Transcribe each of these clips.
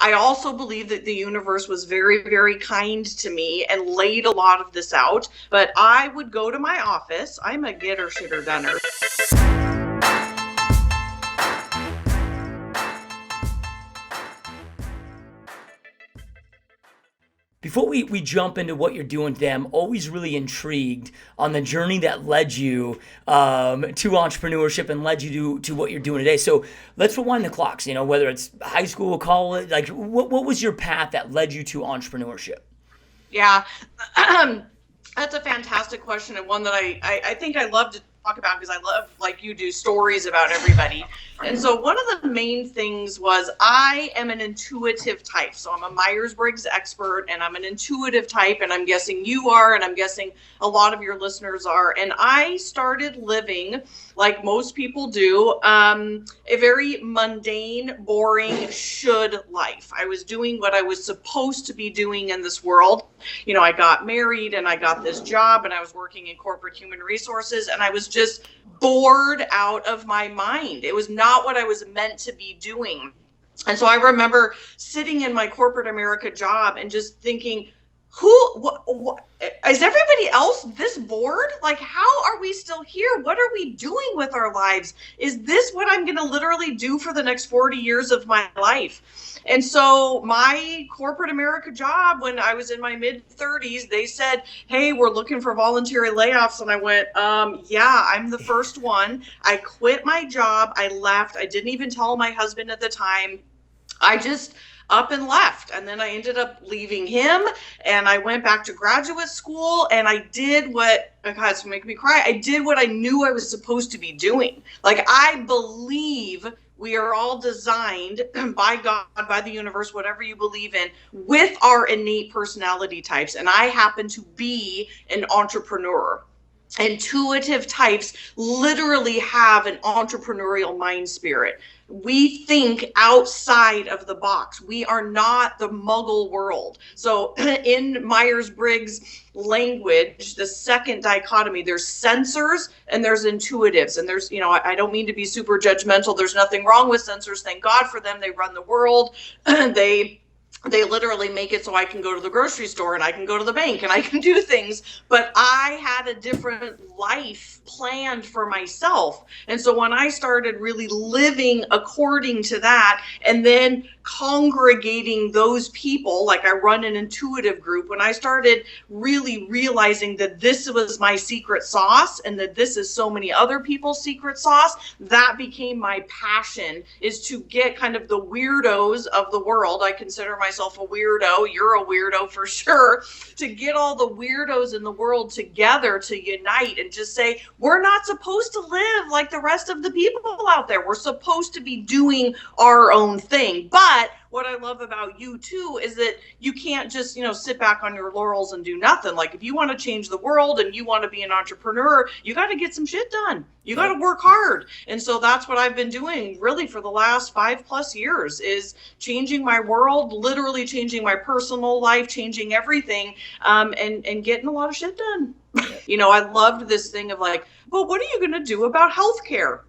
I also believe that the universe was very, very kind to me and laid a lot of this out. But I would go to my office. I'm a getter, shitter, doner. Before we jump into what you're doing today, I'm always really intrigued on the journey that led you to entrepreneurship and led you to what you're doing today. So let's rewind the clocks, whether it's high school, college, like what was your path that led you to entrepreneurship? Yeah, that's a fantastic question, and one that I think I love to talk about because I love, like you do, stories about everybody. And so one of the main things was I am an intuitive type. So I'm a Myers-Briggs expert and I'm an intuitive type, and I'm guessing you are, and I'm guessing a lot of your listeners are. And I started living, like most people do, a very mundane, boring, should life. I was doing what I was supposed to be doing in this world. I got married and I got this job and I was working in corporate human resources, and I was just bored out of my mind. It was not what I was meant to be doing. And so I remember sitting in my corporate America job and just thinking, what is everybody else this bored? Like, how are we still here? What are we doing with our lives? Is this what I'm going to literally do for the next 40 years of my life? And so my corporate America job, when I was in my mid 30s, they said, hey, we're looking for voluntary layoffs. And I went, yeah, I'm the first one. I quit my job. I left. I didn't even tell my husband at the time. I just up and left. And then I ended up leaving him, and I went back to graduate school, and I did what, oh God, it's making me cry. I did what I knew I was supposed to be doing. Like, I believe we are all designed by God, by the universe, whatever you believe in, with our innate personality types. And I happen to be an entrepreneur. Intuitive types literally have an entrepreneurial mind spirit. We think outside of the box. We are not the muggle world. So in Myers-Briggs language, the second dichotomy, there's sensors and there's intuitives. And there's, I don't mean to be super judgmental. There's nothing wrong with sensors. Thank God for them. They run the world. They literally make it so I can go to the grocery store and I can go to the bank and I can do things. But I had a different life planned for myself. And so when I started really living according to that, and then congregating those people, like I run an intuitive group, when I started really realizing that this was my secret sauce and that this is so many other people's secret sauce, that became my passion, is to get kind of the weirdos of the world. I consider myself a weirdo. You're a weirdo for sure. To get all the weirdos in the world together to unite and just say, we're not supposed to live like the rest of the people out there. We're supposed to be doing our own thing. But what I love about you too is that you can't just, sit back on your laurels and do nothing. Like, if you want to change the world and you want to be an entrepreneur, you got to get some shit done. You got to work hard. And so that's what I've been doing really for the last 5+ years, is changing my world, literally changing my personal life, changing everything, and getting a lot of shit done. I loved this thing of like, well, what are you going to do about healthcare?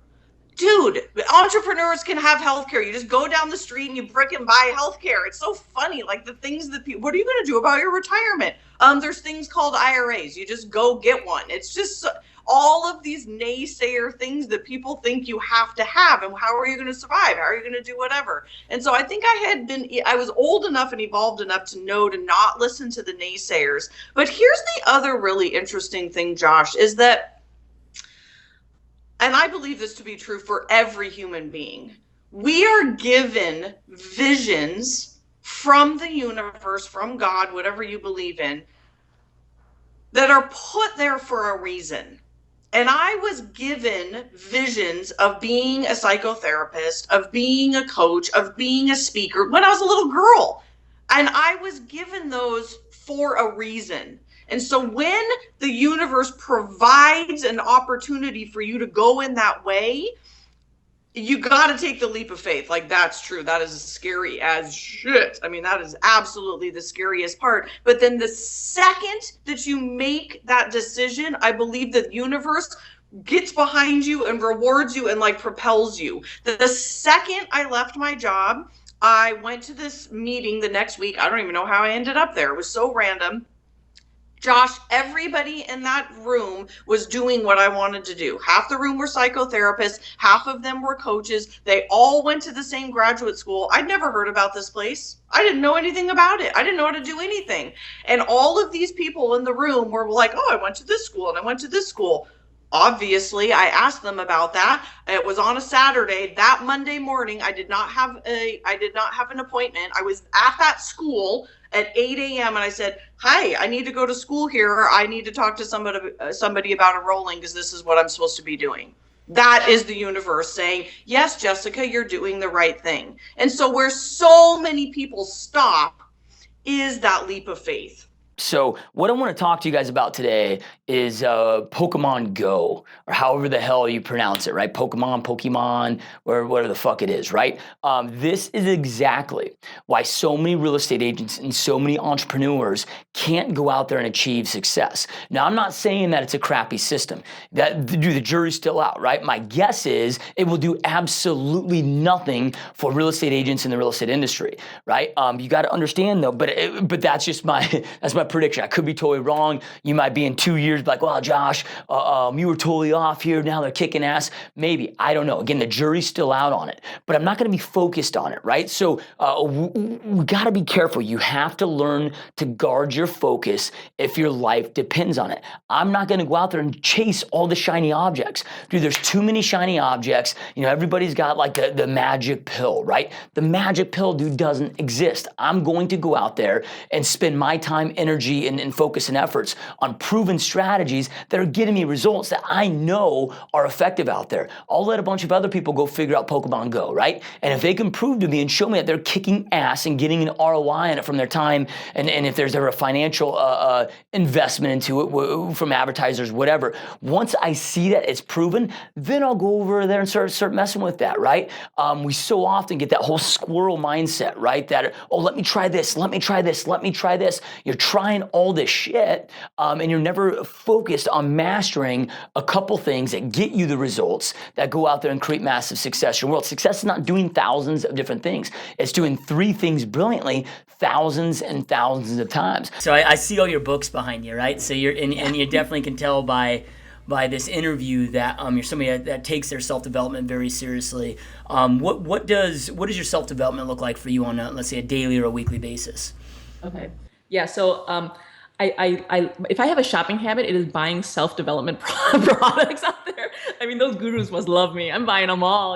Dude, entrepreneurs can have healthcare. You just go down the street and you frickin' buy healthcare. It's so funny. Like, the things that people, what are you going to do about your retirement? There's things called IRAs. You just go get one. It's just all of these naysayer things that people think you have to have. And how are you going to survive? How are you going to do whatever? And so I think I was old enough and evolved enough to know to not listen to the naysayers. But here's the other really interesting thing, Josh, is that, and I believe this to be true for every human being, we are given visions from the universe, from God, whatever you believe in, that are put there for a reason. And I was given visions of being a psychotherapist, of being a coach, of being a speaker when I was a little girl. And I was given those for a reason. And so when the universe provides an opportunity for you to go in that way, you got to take the leap of faith. Like, that's true. That is scary as shit. I mean, that is absolutely the scariest part. But then the second that you make that decision, I believe the universe gets behind you and rewards you and like propels you. The second I left my job, I went to this meeting the next week. I don't even know how I ended up there. It was so random. Josh, everybody in that room was doing what I wanted to do. Half the room were psychotherapists, half of them were coaches. They all went to the same graduate school. I'd never heard about this place. I didn't know anything about it. I didn't know how to do anything. And all of these people in the room were like, oh, I went to this school and I went to this school. Obviously, I asked them about that. It was on a Saturday. That Monday morning, I did not have an appointment. I was at that school at 8 a.m. and I said, hi, I need to go to school here. I need to talk to somebody about enrolling because this is what I'm supposed to be doing. That is the universe saying, yes, Jessica, you're doing the right thing. And so where so many people stop is that leap of faith. So what I want to talk to you guys about today is Pokemon Go, or however the hell you pronounce it, right? Pokemon, or whatever the fuck it is, right? This is exactly why so many real estate agents and so many entrepreneurs can't go out there and achieve success. Now, I'm not saying that it's a crappy system. The jury's still out, right? My guess is it will do absolutely nothing for real estate agents in the real estate industry, right? You got to understand though, but that's just my prediction. I could be totally wrong. You might be in 2 years like, well, Josh, you were totally off here. Now they're kicking ass. Maybe. I don't know. Again, the jury's still out on it, but I'm not going to be focused on it, right? So we got to be careful. You have to learn to guard your focus if your life depends on it. I'm not going to go out there and chase all the shiny objects. Dude, there's too many shiny objects. You know, everybody's got like the magic pill, right? The magic pill, dude, doesn't exist. I'm going to go out there and spend my time, energy, and focus and efforts on proven strategies that are getting me results that I know are effective out there. I'll let a bunch of other people go figure out Pokemon Go, right? And if they can prove to me and show me that they're kicking ass and getting an ROI on it from their time, and if there's ever a financial investment into it from advertisers, whatever, once I see that it's proven, then I'll go over there and start messing with that, right? We so often get that whole squirrel mindset, right? That, oh, let me try this, let me try this, let me try this. You're trying all this shit, and you're never focused on mastering a couple things that get you the results that go out there and create massive success in your world. Success is not doing thousands of different things. It's doing 3 things brilliantly thousands and thousands of times. So I see all your books behind you, right? So and you definitely can tell by this interview that you're somebody that takes their self-development very seriously. What does your self-development look like for you on let's say a daily or a weekly basis? Okay. Yeah. So, I if I have a shopping habit, it is buying self-development products out there. I mean, those gurus must love me. I'm buying them all,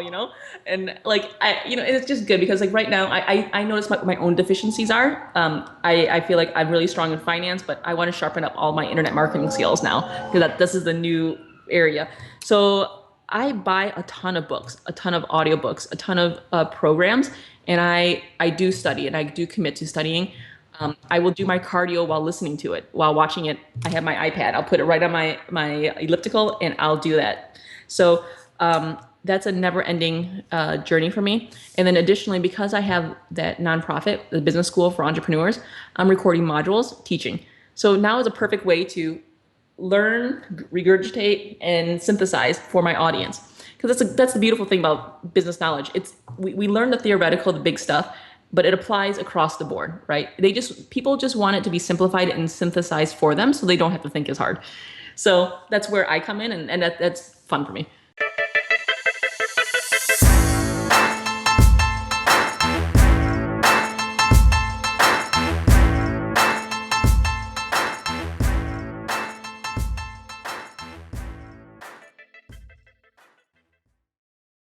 and like, it's just good because like right now I notice what my own deficiencies are. I feel like I'm really strong in finance, but I want to sharpen up all my internet marketing skills now because this is the new area. So I buy a ton of books, a ton of audiobooks, a ton of programs, and I do study and I do commit to studying. I will do my cardio while listening to it, while watching it. I have my iPad. I'll put it right on my elliptical and I'll do that. So that's a never-ending journey for me. And then additionally, because I have that nonprofit, the business school for entrepreneurs, I'm recording modules, teaching. So now is a perfect way to learn, regurgitate, and synthesize for my audience. Because that's the beautiful thing about business knowledge. We learn the theoretical, the big stuff, but it applies across the board, right? People just want it to be simplified and synthesized for them so they don't have to think as hard. So that's where I come in, and that's fun for me.